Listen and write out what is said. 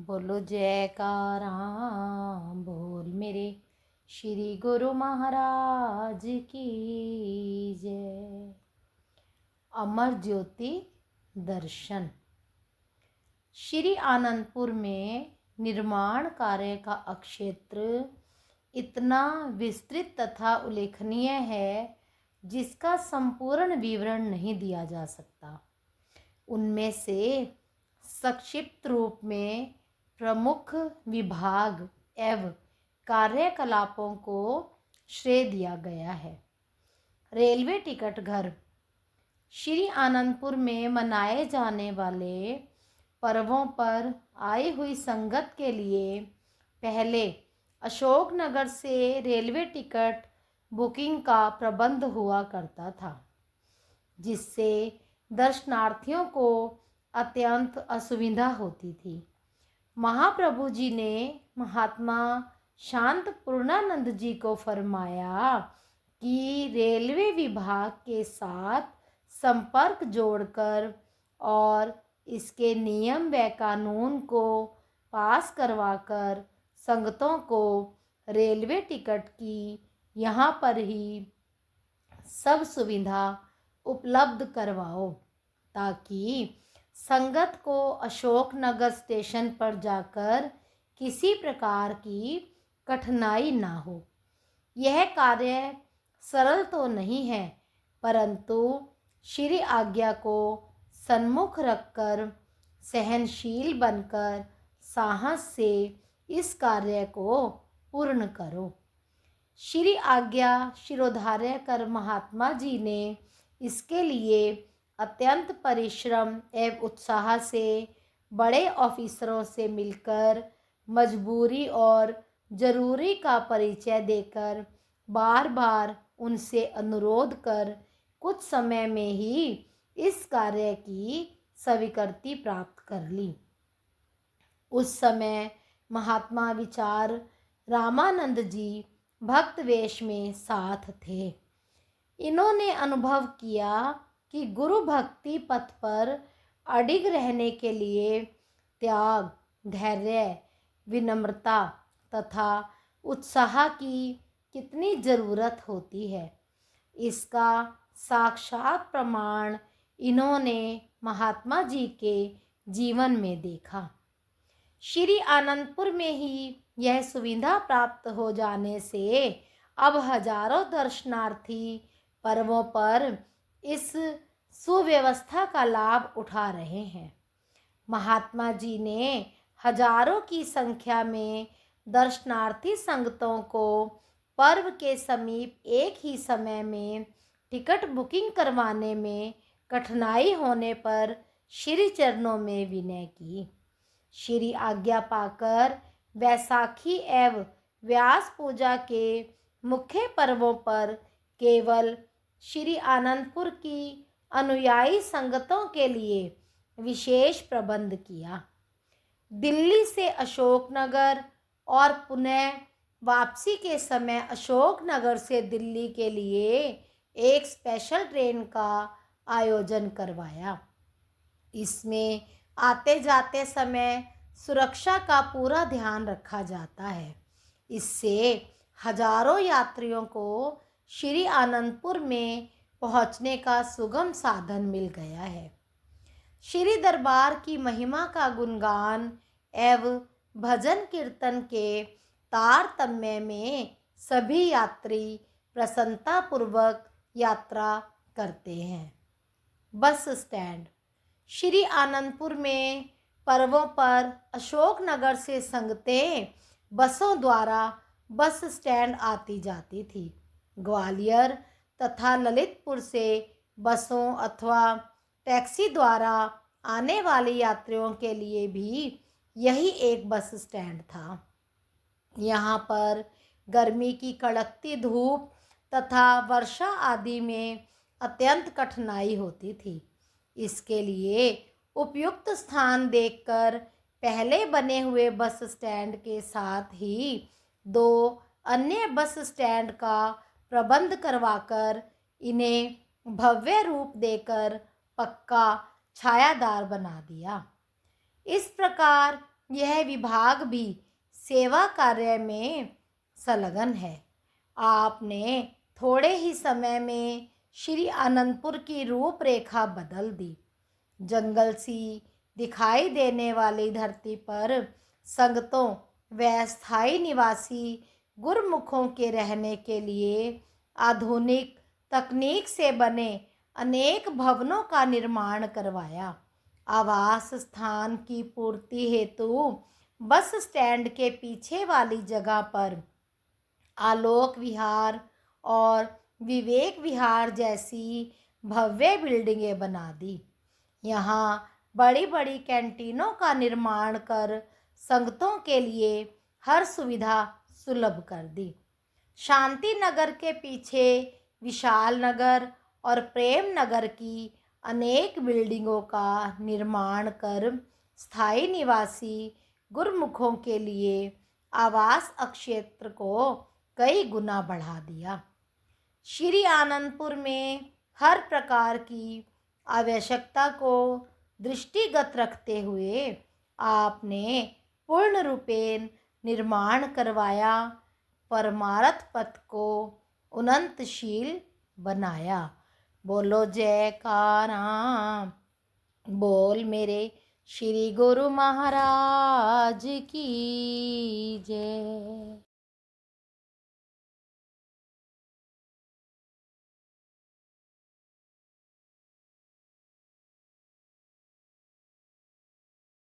बोलो जयकारा बोल मेरे श्री गुरु महाराज की जय। अमर ज्योति दर्शन। श्री आनंदपुर में निर्माण कार्य का क्षेत्र इतना विस्तृत तथा उल्लेखनीय है जिसका संपूर्ण विवरण नहीं दिया जा सकता। उनमें से संक्षिप्त रूप में प्रमुख विभाग एवं कार्यकलापों को श्रेय दिया गया है। रेलवे टिकट घर। श्री आनंदपुर में मनाए जाने वाले पर्वों पर आई हुई संगत के लिए पहले अशोकनगर से रेलवे टिकट बुकिंग का प्रबंध हुआ करता था, जिससे दर्शनार्थियों को अत्यंत असुविधा होती थी। महाप्रभु जी ने महात्मा शांत पूर्णानंद जी को फरमाया कि रेलवे विभाग के साथ संपर्क जोड़कर और इसके नियम व कानून को पास करवाकर संगतों को रेलवे टिकट की यहाँ पर ही सब सुविधा उपलब्ध करवाओ, ताकि संगत को अशोकनगर स्टेशन पर जाकर किसी प्रकार की कठिनाई ना हो। यह कार्य सरल तो नहीं है, परंतु श्री आज्ञा को सन्मुख रखकर सहनशील बनकर साहस से इस कार्य को पूर्ण करो। श्री आज्ञा शिरोधार्य कर महात्मा जी ने इसके लिए अत्यंत परिश्रम एवं उत्साह से बड़े ऑफिसरों से मिलकर मजबूरी और ज़रूरी का परिचय देकर बार बार उनसे अनुरोध कर कुछ समय में ही इस कार्य की स्वीकृति प्राप्त कर ली। उस समय महात्मा विचार रामानंद जी भक्त वेश में साथ थे। इन्होंने अनुभव किया कि गुरु भक्ति पथ पर अडिग रहने के लिए त्याग, धैर्य, विनम्रता तथा उत्साह की कितनी ज़रूरत होती है। इसका साक्षात प्रमाण इन्होंने महात्मा जी के जीवन में देखा। श्री आनंदपुर में ही यह सुविधा प्राप्त हो जाने से अब हजारों दर्शनार्थी पर्वों पर इस सुव्यवस्था का लाभ उठा रहे हैं। महात्मा जी ने हजारों की संख्या में दर्शनार्थी संगतों को पर्व के समीप एक ही समय में टिकट बुकिंग करवाने में कठिनाई होने पर श्री चरणों में विनय की। श्री आज्ञा पाकर वैसाखी एवं व्यास पूजा के मुख्य पर्वों पर केवल श्री आनंदपुर की अनुयायी संगतों के लिए विशेष प्रबंध किया। दिल्ली से अशोकनगर और पुनः वापसी के समय अशोकनगर से दिल्ली के लिए एक स्पेशल ट्रेन का आयोजन करवाया। इसमें आते जाते समय सुरक्षा का पूरा ध्यान रखा जाता है। इससे हजारों यात्रियों को श्री आनंदपुर में पहुंचने का सुगम साधन मिल गया है। श्री दरबार की महिमा का गुणगान एवं भजन कीर्तन के तारतम्य में सभी यात्री प्रसन्नतापूर्वक यात्रा करते हैं। Bus stand. श्री आनंदपुर में पर्वों पर अशोकनगर से संगतें बसों द्वारा बस स्टैंड आती जाती थी। ग्वालियर तथा ललितपुर से बसों अथवा टैक्सी द्वारा आने वाले यात्रियों के लिए भी यही एक बस स्टैंड था। यहाँ पर गर्मी की कड़कती धूप तथा वर्षा आदि में अत्यंत कठिनाई होती थी। इसके लिए उपयुक्त स्थान देखकर पहले बने हुए बस स्टैंड के साथ ही 2 अन्य बस स्टैंड का प्रबंध करवाकर इन्हें भव्य रूप देकर पक्का छायादार बना दिया। इस प्रकार यह विभाग भी सेवा कार्य में संलग्न है। आपने थोड़े ही समय में श्री आनंदपुर की रूपरेखा बदल दी। जंगल सी दिखाई देने वाली धरती पर संगतों व स्थायी निवासी गुरमुखों के रहने के लिए आधुनिक तकनीक से बने अनेक भवनों का निर्माण करवाया। आवास स्थान की पूर्ति हेतु बस स्टैंड के पीछे वाली जगह पर आलोक विहार और विवेक विहार जैसी भव्य बिल्डिंगें बना दी। यहाँ बड़ी बड़ी कैंटीनों का निर्माण कर संगतों के लिए हर सुविधा सुलभ कर दी। शांति नगर के पीछे विशाल नगर और प्रेम नगर की अनेक बिल्डिंगों का निर्माण कर स्थायी निवासी गुरमुखों के लिए आवास क्षेत्र को कई गुना बढ़ा दिया। श्री आनंदपुर में हर प्रकार की आवश्यकता को दृष्टिगत रखते हुए आपने पूर्ण रूपेण निर्माण करवाया, परमार्थ पथ को उन्नतशील बनाया। बोलो जयकारा, बोल मेरे श्री गुरु महाराज की जय।